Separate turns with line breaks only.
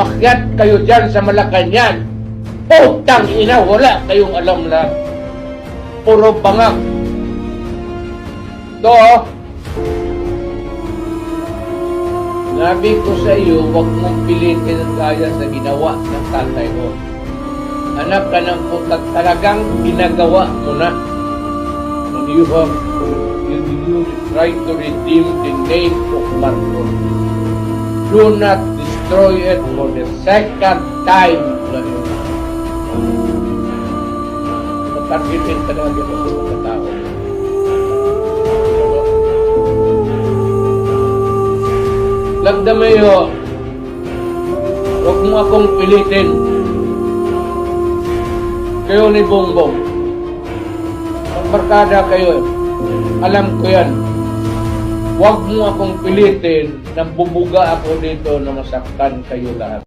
Akyat kayo dyan sa Malacanang. Putang ina, wala kayong alam na puro bangag. Ito, sabi ko sa iyo, huwag mong pilitin ang kaya sa ginawa ng tatay mo. Anak ka ng putat, talagang ginagawa mo na. And you try to redeem the name of Marcos. Do not destroy it for the second time. Targetin ka naman dito sa mga tao. Lagdamayo, huwag mo akong pilitin. Kayo ni Bongbong. Magbarkada kayo. Alam ko yan. Huwag mo akong pilitin na bubuga ako dito na masaktan kayo lahat.